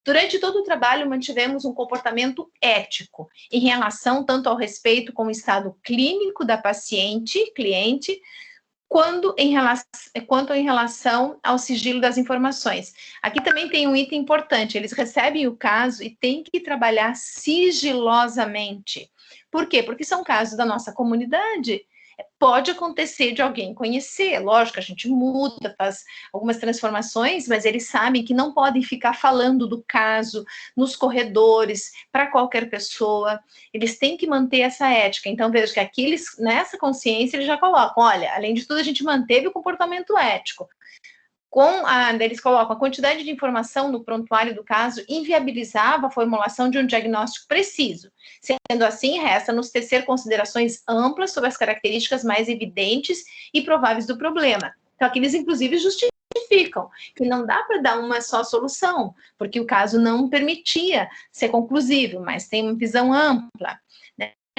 Durante todo o trabalho, mantivemos um comportamento ético em relação tanto ao respeito com o estado clínico da paciente, cliente, quanto em relação ao sigilo das informações. Aqui também tem um item importante, eles recebem o caso e têm que trabalhar sigilosamente. Por quê? Porque são casos da nossa comunidade. Pode acontecer de alguém conhecer, lógico, a gente muda, faz algumas transformações, mas eles sabem que não podem ficar falando do caso nos corredores, para qualquer pessoa, eles têm que manter essa ética. Então, veja que aqui, nessa consciência, eles já colocam, olha, além de tudo, a gente manteve o comportamento ético. Eles colocam a quantidade de informação no prontuário do caso inviabilizava a formulação de um diagnóstico preciso. Sendo assim, resta-nos tecer considerações amplas sobre as características mais evidentes e prováveis do problema. Então, aqui eles, inclusive, justificam que não dá para dar uma só solução, porque o caso não permitia ser conclusivo, mas tem uma visão ampla.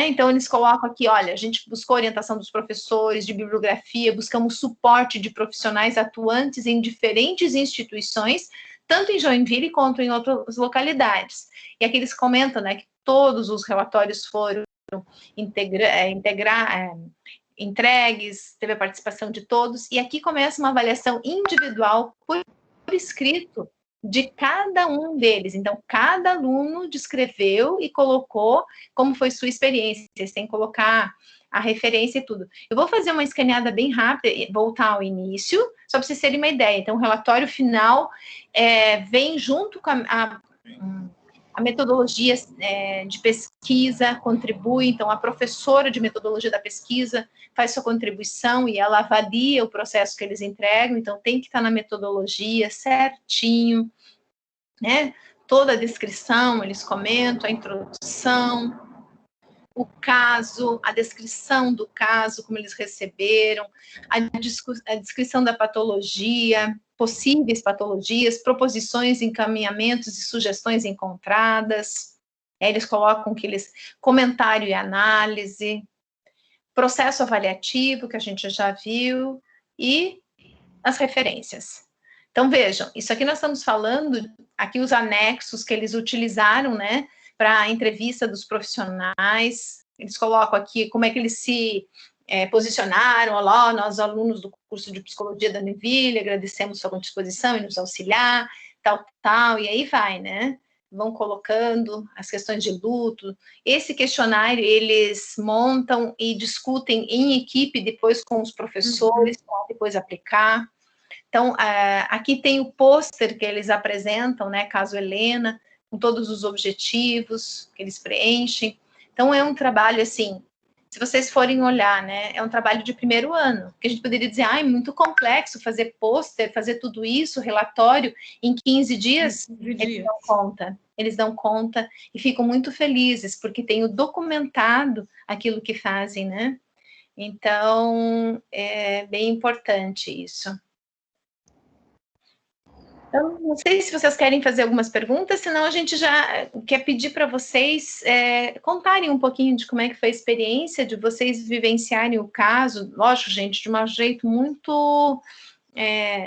Então, eles colocam aqui, olha, a gente buscou orientação dos professores, de bibliografia, buscamos suporte de profissionais atuantes em diferentes instituições, tanto em Joinville quanto em outras localidades. E aqui eles comentam, né, que todos os relatórios foram entregues, teve a participação de todos, e aqui começa uma avaliação individual por escrito de cada um deles. Então, cada aluno descreveu e colocou como foi sua experiência, sem colocar a referência e tudo. Eu vou fazer uma escaneada bem rápida e voltar ao início, só para vocês terem uma ideia. Então, o relatório final vem junto com a metodologia de pesquisa, contribui, então a professora de metodologia da pesquisa faz sua contribuição e ela avalia o processo que eles entregam, então tem que estar na metodologia certinho, né? Toda a descrição, eles comentam, a introdução, o caso, a descrição do caso, como eles receberam, a descrição da patologia, possíveis patologias, proposições, encaminhamentos e sugestões encontradas. Eles colocam que eles comentário e análise, processo avaliativo, que a gente já viu, e as referências. Então, vejam, isso aqui nós estamos falando, aqui os anexos que eles utilizaram, né, para a entrevista dos profissionais, eles colocam aqui como é que eles se posicionaram, olá, nós alunos do curso de psicologia da Univille, agradecemos sua disposição em nos auxiliar, tal, e aí vai, né, vão colocando as questões de luto. Esse questionário eles montam e discutem em equipe depois com os professores, para depois aplicar. Então, aqui tem o pôster que eles apresentam, né, caso Helena, com todos os objetivos que eles preenchem. Então, é um trabalho, assim, se vocês forem olhar, né, é um trabalho de primeiro ano, que a gente poderia dizer, é muito complexo fazer pôster, fazer tudo isso, relatório, em 15 dias, eles dão conta e ficam muito felizes, porque tem o documentado aquilo que fazem, né? Então, é bem importante isso. Então, não sei se vocês querem fazer algumas perguntas, senão a gente já quer pedir para vocês contarem um pouquinho de como é que foi a experiência de vocês vivenciarem o caso, lógico, gente, de um jeito muito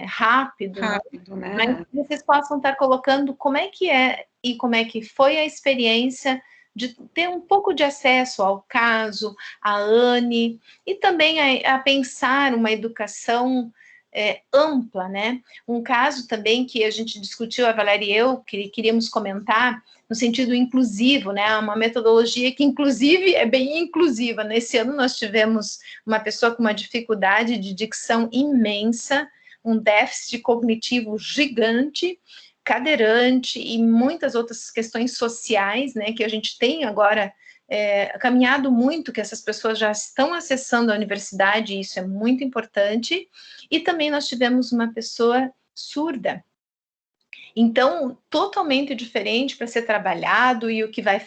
rápido, né? Mas que vocês possam estar colocando como é que é e como é que foi a experiência de ter um pouco de acesso ao caso, à Anne, e também a pensar uma educação ampla, né? Um caso também que a gente discutiu, a Valéria e eu, que queríamos comentar, no sentido inclusivo, né? Uma metodologia que, inclusive, é bem inclusiva. Nesse ano, nós tivemos uma pessoa com uma dificuldade de dicção imensa, um déficit cognitivo gigante, cadeirante e muitas outras questões sociais, né? Que a gente tem agora caminhado muito, que essas pessoas já estão acessando a universidade, e isso é muito importante. E também nós tivemos uma pessoa surda. Então, totalmente diferente para ser trabalhado e o que vai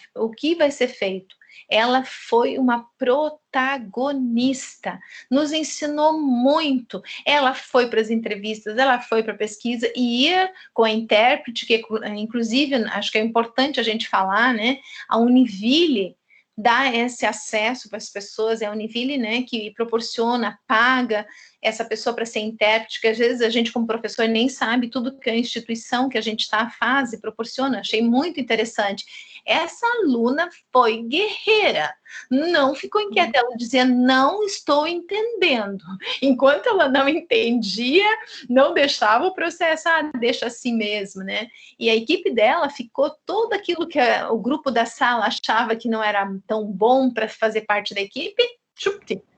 ser feito. Ela foi uma protagonista, nos ensinou muito. Ela foi para as entrevistas, ela foi para a pesquisa e ia com a intérprete, que inclusive acho que é importante a gente falar, né? A Univille dá esse acesso para as pessoas, é a Univille, né, que proporciona, paga essa pessoa para ser intérprete, que às vezes a gente, como professor, nem sabe tudo que a instituição que a gente está faz e proporciona. Achei muito interessante. Essa aluna foi guerreira, não ficou inquieta, ela dizia, não estou entendendo. Enquanto ela não entendia, não deixava o processo, deixa assim mesmo, né? E a equipe dela ficou todo aquilo que o grupo da sala achava que não era tão bom para fazer parte da equipe,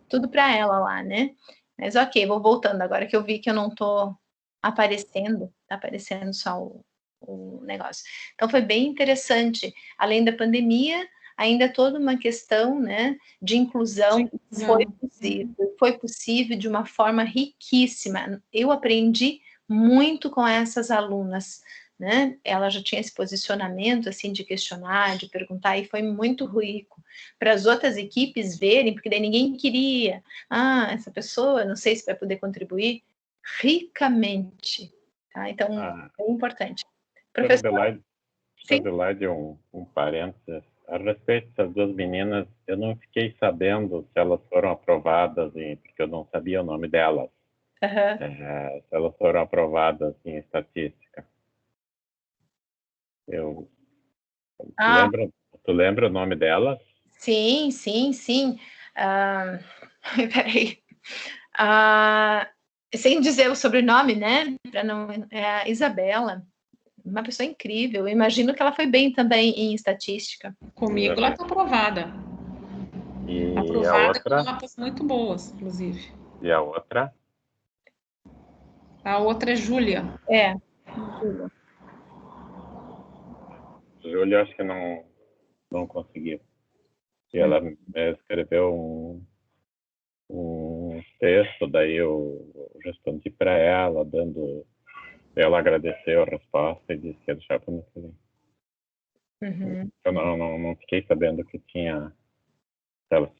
tudo para ela lá, né? Mas ok, vou voltando agora que eu vi que eu não tô aparecendo, tá aparecendo só o negócio. Então foi bem interessante, além da pandemia, ainda toda uma questão, né, de inclusão, foi possível de uma forma riquíssima. Eu aprendi muito com essas alunas, né? Ela já tinha esse posicionamento assim de questionar, de perguntar, e foi muito rico para as outras equipes verem, porque daí ninguém queria, essa pessoa, não sei se vai poder contribuir ricamente, tá? Então é importante. Professor, Adelaide, um parênteses. A respeito dessas duas meninas, eu não fiquei sabendo se elas foram aprovadas, porque eu não sabia o nome delas. Se elas foram aprovadas em estatística. Tu lembra o nome delas? Sim. Peraí. Sem dizer o sobrenome, né? É a Isabela. Uma pessoa incrível. Eu imagino que ela foi bem também em estatística. Comigo ela está aprovada. E aprovada a outra? com notas muito boas, inclusive. E a outra? A outra é Júlia. Júlia. Júlia, acho que não conseguiu. E ela escreveu um texto, daí eu respondi para ela, ela agradeceu a resposta e disse que ia deixar para mim. Eu não fiquei sabendo que se elas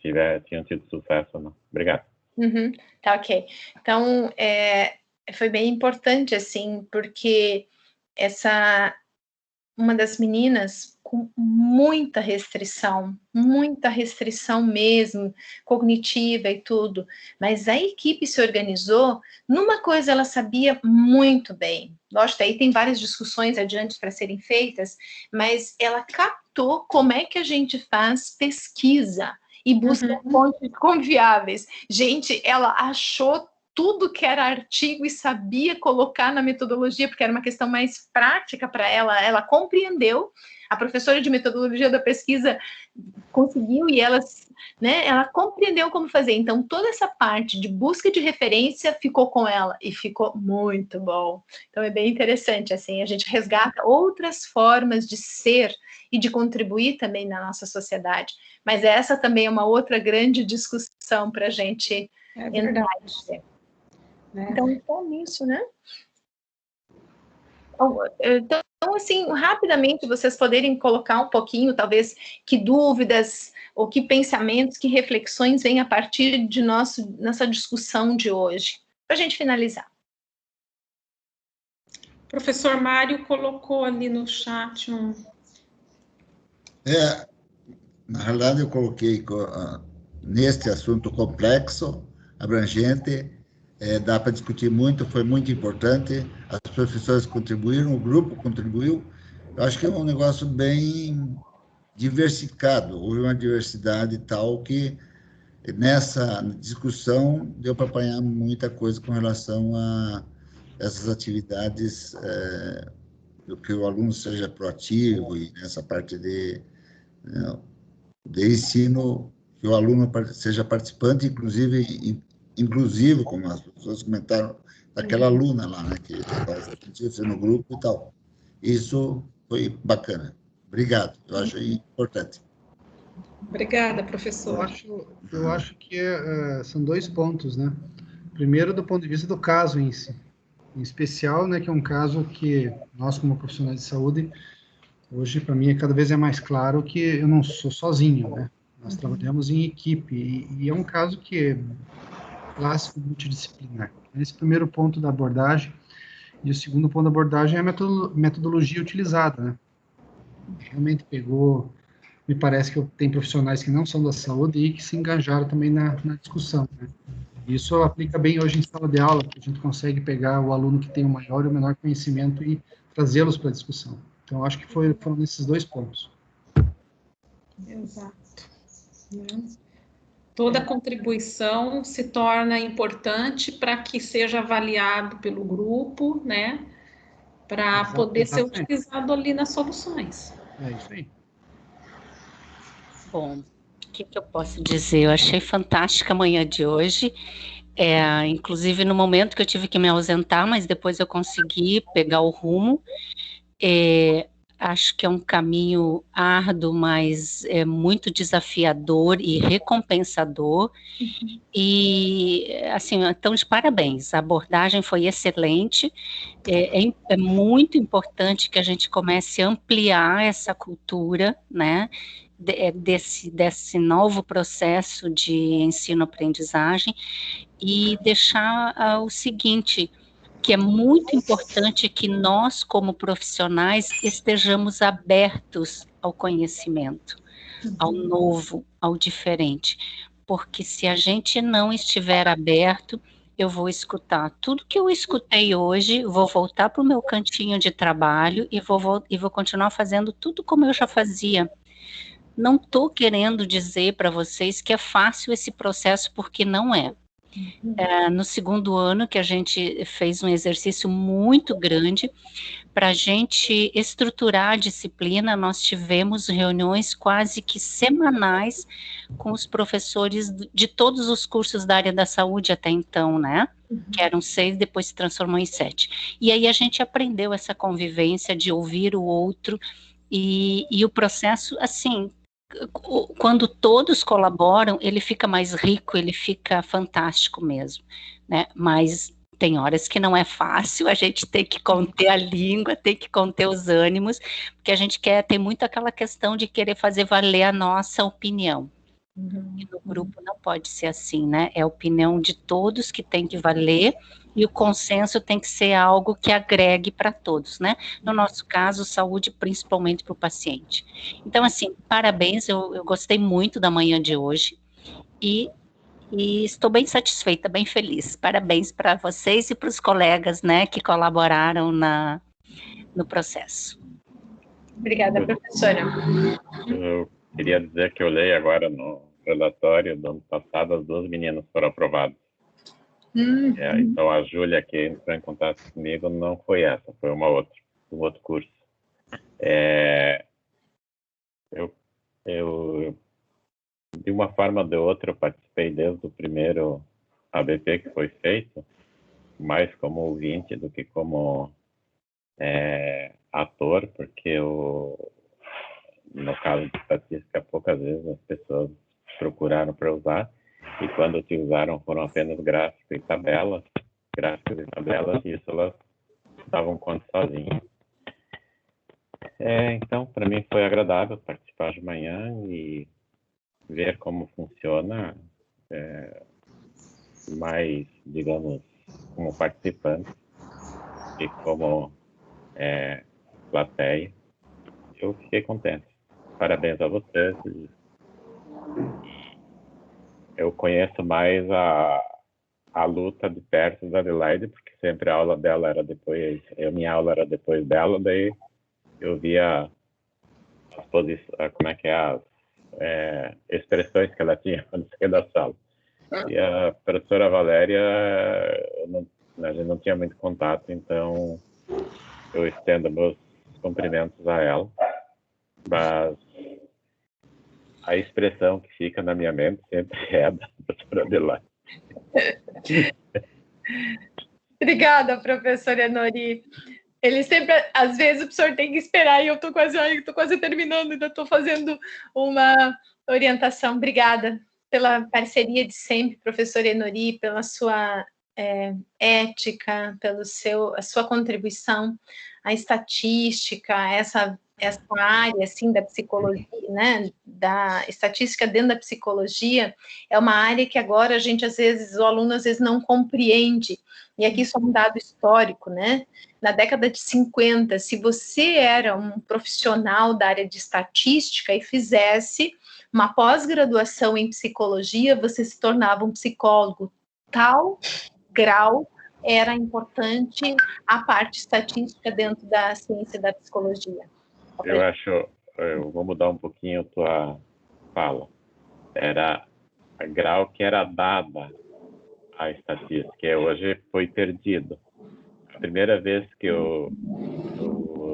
tinham tido sucesso ou não. Obrigado. Tá, ok. Então, foi bem importante, assim, porque uma das meninas com muita restrição mesmo, cognitiva e tudo, mas a equipe se organizou, numa coisa ela sabia muito bem, lógico, aí tem várias discussões adiante para serem feitas, mas ela captou como é que a gente faz pesquisa e busca fontes confiáveis. Gente, ela achou tudo que era artigo e sabia colocar na metodologia, porque era uma questão mais prática para ela, ela compreendeu, a professora de metodologia da pesquisa conseguiu e ela compreendeu como fazer, então toda essa parte de busca de referência ficou com ela e ficou muito bom. Então é bem interessante, assim, a gente resgata outras formas de ser e de contribuir também na nossa sociedade, mas essa também é uma outra grande discussão para a gente entrar e Então, só nisso, né? Então, assim, rapidamente, vocês poderem colocar um pouquinho, talvez, que dúvidas, ou que pensamentos, que reflexões vêm a partir de nossa discussão de hoje, para a gente finalizar. Professor Mário colocou ali no chat na realidade, eu coloquei neste assunto complexo, abrangente, dá para discutir muito, foi muito importante, as professoras contribuíram, o grupo contribuiu, eu acho que é um negócio bem diversificado, houve uma diversidade tal que nessa discussão deu para apanhar muita coisa com relação a essas atividades, que o aluno seja proativo e nessa parte de ensino, que o aluno seja participante, inclusive inclusivo, como as pessoas comentaram, daquela aluna lá, né, que estava no grupo e tal. Isso foi bacana. Obrigado, eu acho importante. Obrigada, professor. Eu acho que são dois pontos, né? Primeiro, do ponto de vista do caso em si. Em especial, né, que é um caso que nós, como profissionais de saúde, hoje, para mim, cada vez é mais claro que eu não sou sozinho, né? Nós trabalhamos em equipe, e é um caso que é clássico multidisciplinar. Esse primeiro ponto da abordagem, e o segundo ponto da abordagem é a metodologia utilizada, né? Realmente pegou, me parece que tem profissionais que não são da saúde e que se engajaram também na discussão, né? Isso aplica bem hoje em sala de aula, porque a gente consegue pegar o aluno que tem o maior e o menor conhecimento e trazê-los para a discussão. Então, acho que foram nesses 2 pontos. Exato. Toda contribuição se torna importante para que seja avaliado pelo grupo, né? Para poder ser utilizado ali nas soluções. É isso aí. Bom, o que eu posso dizer? Eu achei fantástica a manhã de hoje. Inclusive no momento que eu tive que me ausentar, mas depois eu consegui pegar o rumo. Acho que é um caminho árduo, mas é muito desafiador e recompensador. E, assim, então, de parabéns, a abordagem foi excelente. É muito importante que a gente comece a ampliar essa cultura, né, desse novo processo de ensino-aprendizagem, e deixar o seguinte, que é muito importante que nós, como profissionais, estejamos abertos ao conhecimento, ao novo, ao diferente, porque se a gente não estiver aberto, eu vou escutar tudo que eu escutei hoje, vou voltar para o meu cantinho de trabalho e vou continuar fazendo tudo como eu já fazia. Não estou querendo dizer para vocês que é fácil esse processo, porque não é. No segundo ano que a gente fez um exercício muito grande, para a gente estruturar a disciplina, nós tivemos reuniões quase que semanais com os professores de todos os cursos da área da saúde até então, né? Que eram 6, depois se transformou em 7. E aí a gente aprendeu essa convivência de ouvir o outro, e o processo, assim, quando todos colaboram, ele fica mais rico, ele fica fantástico mesmo, né? Mas tem horas que não é fácil, a gente tem que conter a língua, tem que conter os ânimos, porque a gente tem muito aquela questão de querer fazer valer a nossa opinião. E no grupo não pode ser assim, né? É a opinião de todos que tem que valer, e o consenso tem que ser algo que agregue para todos, né? No nosso caso, saúde principalmente para o paciente. Então, assim, parabéns, eu gostei muito da manhã de hoje, e estou bem satisfeita, bem feliz. Parabéns para vocês e para os colegas, né, que colaboraram no processo. Obrigada, professora. Eu queria dizer que eu olhei agora no relatório do ano passado, as 2 meninas foram aprovadas. Então, a Júlia, que entrou em contato comigo, não foi essa, foi um outro curso. Eu, de uma forma ou de outra, eu participei desde o primeiro ABP que foi feito, mais como ouvinte do que como ator, porque no caso de estatística, poucas vezes as pessoas procuraram para usar, e quando se usaram foram apenas gráficos e tabelas, e isso elas davam conta sozinhas. Então, para mim foi agradável participar de manhã e ver como funciona, mais, digamos, como participante e como plateia. Eu fiquei contente. Parabéns a vocês. Eu conheço mais a luta de perto da Adelaide, porque sempre a aula dela era depois, minha aula era depois dela, daí eu via as posições, como é que as expressões que ela tinha quando saía da sala. E a professora Valéria, a gente não tinha muito contato, então eu estendo meus cumprimentos a ela, mas a expressão que fica na minha mente sempre é da professora Adelaide. Obrigada, professora Enori. Ele sempre, às vezes, o professor tem que esperar, e eu estou quase terminando, ainda estou fazendo uma orientação. Obrigada pela parceria de sempre, professora Enori, pela sua ética, a sua contribuição à estatística, essa área, assim, da psicologia, né, da estatística dentro da psicologia, é uma área que agora o aluno às vezes não compreende, e aqui só um dado histórico, né, na década de 50, se você era um profissional da área de estatística e fizesse uma pós-graduação em psicologia, você se tornava um psicólogo, tal grau era importante a parte estatística dentro da ciência da psicologia? Eu vou mudar um pouquinho a tua fala. Era a grau que era dada à estatística, que hoje foi perdido. A primeira vez que eu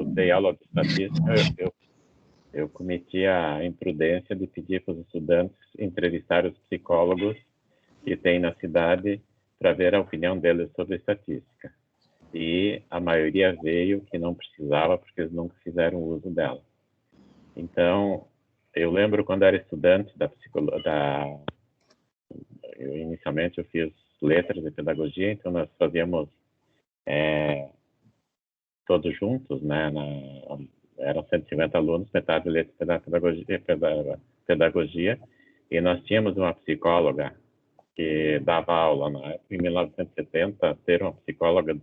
dei aula de estatística, eu cometi a imprudência de pedir para os estudantes entrevistar os psicólogos que tem na cidade para ver a opinião deles sobre estatística. E a maioria veio que não precisava, porque eles nunca fizeram uso dela. Então, eu lembro quando era estudante da psicologia, inicialmente eu fiz letras e pedagogia, então nós fazíamos todos juntos, né? Eram 150 alunos, metade de letras e pedagogia, e nós tínhamos uma psicóloga que dava aula na época, em 1970, ter uma psicóloga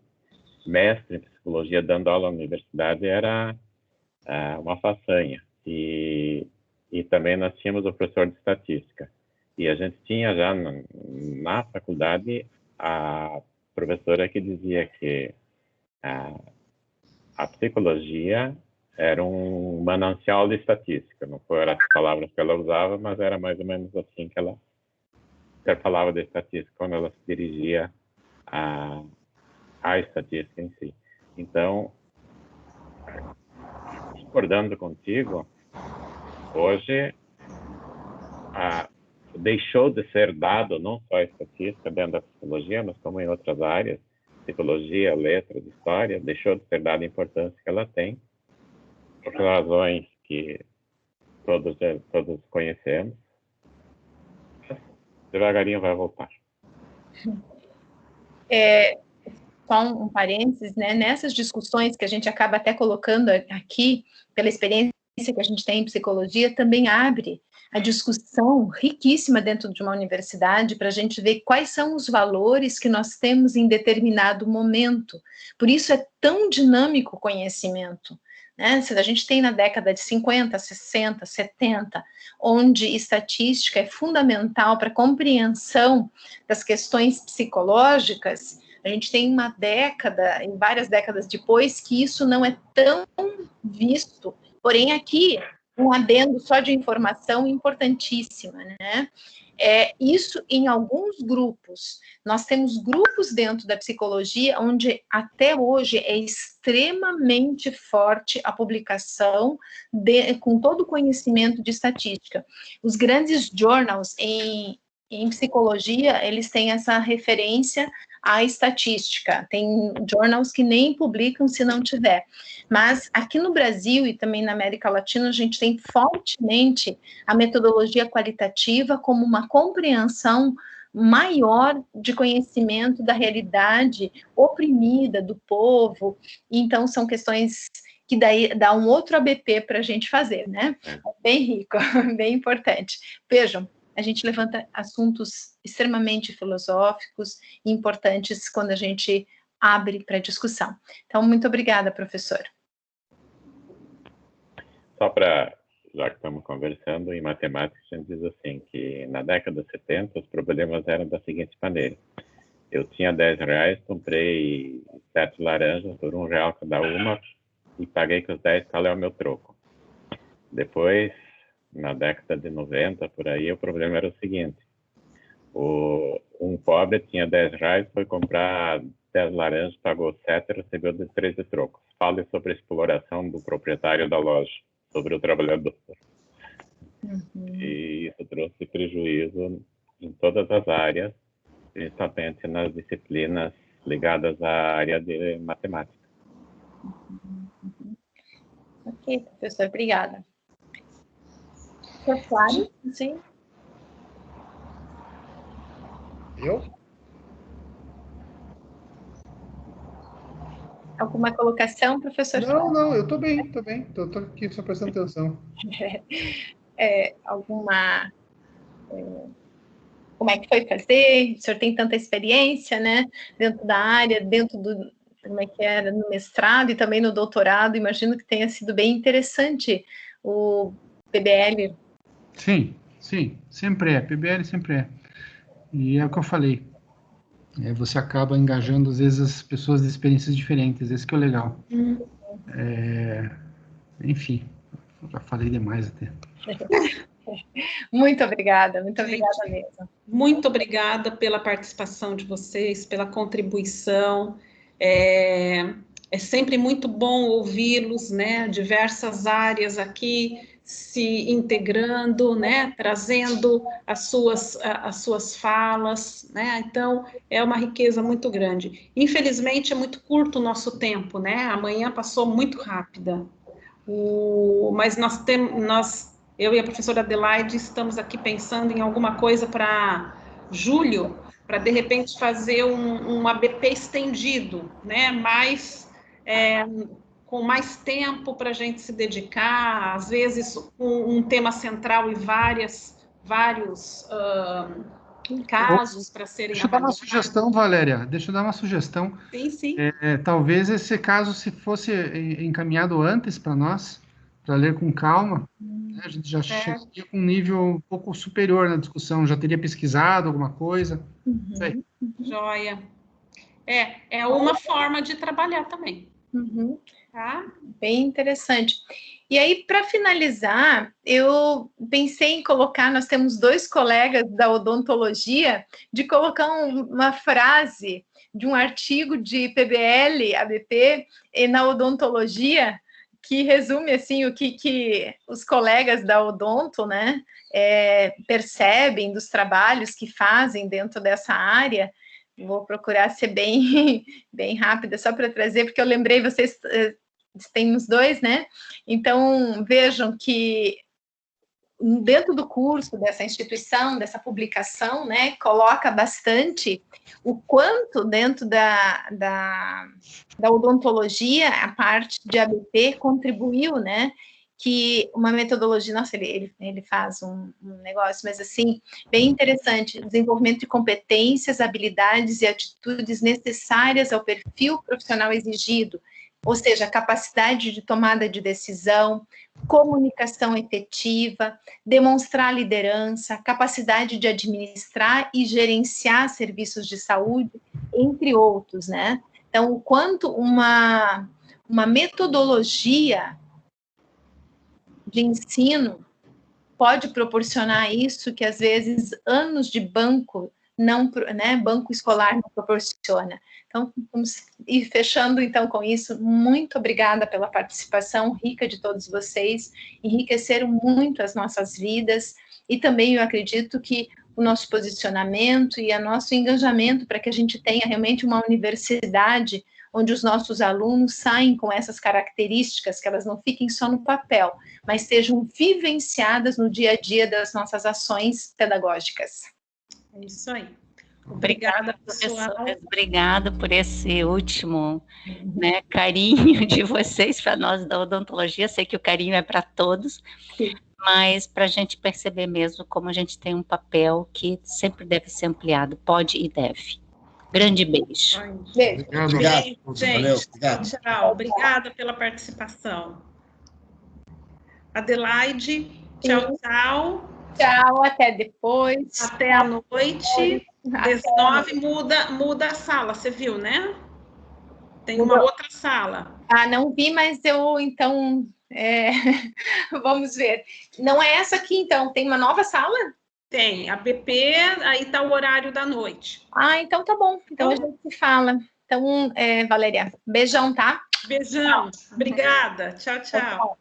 mestre em psicologia dando aula na universidade era uma façanha. E também nós tínhamos o professor de estatística. E a gente tinha já na faculdade a professora que dizia que a psicologia era um manancial de estatística. Não foram as palavras que ela usava, mas era mais ou menos assim que ela falava de estatística quando ela se dirigia à estatística em si. Então, concordando contigo, hoje deixou de ser dado não só a estatística dentro da psicologia, mas como em outras áreas, psicologia, letras, história, deixou de ser dada a importância que ela tem, por razões que todos conhecemos. Devagarinho vai voltar. Só um parênteses, né? Nessas discussões que a gente acaba até colocando aqui, pela experiência que a gente tem em psicologia, também abre a discussão riquíssima dentro de uma universidade para a gente ver quais são os valores que nós temos em determinado momento. Por isso é tão dinâmico o conhecimento. Né? Se a gente tem na década de 50, 60, 70, onde estatística é fundamental para a compreensão das questões psicológicas, a gente tem uma década, em várias décadas depois, que isso não é tão visto. Porém, aqui, um adendo só de informação importantíssima, né? Isso em alguns grupos. Nós temos grupos dentro da psicologia onde até hoje é extremamente forte a publicação com todo o conhecimento de estatística. Os grandes journals em psicologia, eles têm essa referência à estatística. Tem journals que nem publicam se não tiver. Mas aqui no Brasil e também na América Latina, a gente tem fortemente a metodologia qualitativa como uma compreensão maior de conhecimento da realidade oprimida do povo. Então, são questões que daí dá um outro ABP para a gente fazer, né? Bem rico, bem importante. Vejam, a gente levanta assuntos extremamente filosóficos e importantes quando a gente abre para discussão. Então, muito obrigada, professor. Só para, já que estamos conversando, em matemática a gente diz assim, que na década de 70 os problemas eram da seguinte maneira. Eu tinha R$10, comprei 7 laranjas por R$1 cada uma e paguei com os 10, qual é o meu troco? Depois, na década de 90, por aí, o problema era o seguinte. Um pobre tinha R$10, foi comprar 10 laranjas, pagou 7, recebeu 13 trocos. Fale sobre a exploração do proprietário da loja, sobre o trabalhador. E isso trouxe prejuízo em todas as áreas, principalmente nas disciplinas ligadas à área de matemática. Ok, professor, obrigada. Professor Flávio, sim? Eu? Alguma colocação, professor? Não, eu estou bem. Estou aqui só prestando atenção. Como é que foi fazer? O senhor tem tanta experiência, né? Dentro da área, dentro do... Como é que era no mestrado e também no doutorado. Imagino que tenha sido bem interessante o PBL. Sim, sempre é. PBL sempre é. E é o que eu falei. você acaba engajando, às vezes, as pessoas de experiências diferentes. Esse que é o legal. Enfim, já falei demais até. Muito obrigada mesmo. Muito obrigada pela participação de vocês, pela contribuição. É sempre muito bom ouvi-los, né? Diversas áreas aqui se integrando, né? Trazendo as suas falas, né? Então, é uma riqueza muito grande. Infelizmente, é muito curto o nosso tempo, né? Amanhã passou muito rápida. Mas eu e a professora Adelaide estamos aqui pensando em alguma coisa para julho, para de repente fazer um ABP estendido, né? Com mais tempo para a gente se dedicar, às vezes um tema central e vários casos para serem Deixa eu dar uma avaliados. sugestão, Valéria. Deixa eu dar uma sugestão. Sim. Talvez esse caso, se fosse encaminhado antes para nós, para ler com calma, né, a gente já chegaria com um nível um pouco superior na discussão, já teria pesquisado alguma coisa. Isso aí. Joia. É uma forma de trabalhar também. Tá? Bem interessante. E aí, para finalizar, eu pensei em colocar, nós temos 2 colegas da odontologia, de colocar uma frase de um artigo de PBL, ABP, na odontologia, que resume assim o que os colegas da odonto, né, percebem dos trabalhos que fazem dentro dessa área. Vou procurar ser bem rápida, só para trazer, porque eu lembrei, vocês têm os 2, né? Então, vejam que dentro do curso dessa instituição, dessa publicação, né, coloca bastante o quanto dentro da odontologia, a parte de ABP contribuiu, né, que uma metodologia, nossa, ele faz um negócio, mas assim, bem interessante, desenvolvimento de competências, habilidades e atitudes necessárias ao perfil profissional exigido, ou seja, capacidade de tomada de decisão, comunicação efetiva, demonstrar liderança, capacidade de administrar e gerenciar serviços de saúde, entre outros, né? Então, o quanto uma metodologia de ensino pode proporcionar isso que, às vezes, anos de banco, banco escolar não proporciona. Então, vamos ir fechando, então, com isso. Muito obrigada pela participação rica de todos vocês, enriqueceram muito as nossas vidas, e também eu acredito que o nosso posicionamento e o nosso engajamento para que a gente tenha realmente uma universidade onde os nossos alunos saem com essas características, que elas não fiquem só no papel, mas sejam vivenciadas no dia a dia das nossas ações pedagógicas. É isso aí. Obrigada, professora. Obrigada por esse último, né, carinho de vocês para nós da odontologia. Sei que o carinho é para todos, sim, mas para a gente perceber mesmo como a gente tem um papel que sempre deve ser ampliado, pode e deve. Grande beijo. Beijo. Obrigado. Gente, Valeu, obrigado. Tchau. Obrigada pela participação. Adelaide, tchau. Tchau, até depois. Até a noite. 19 muda a sala, você viu, né? Tem uma outra sala. Não vi, mas eu, então, vamos ver. Não é essa aqui, então, tem uma nova sala? Tem, a BP, aí tá o horário da noite. Então tá bom, então a gente se fala. Então, Valéria, beijão, tá? Beijão, obrigada, tchau.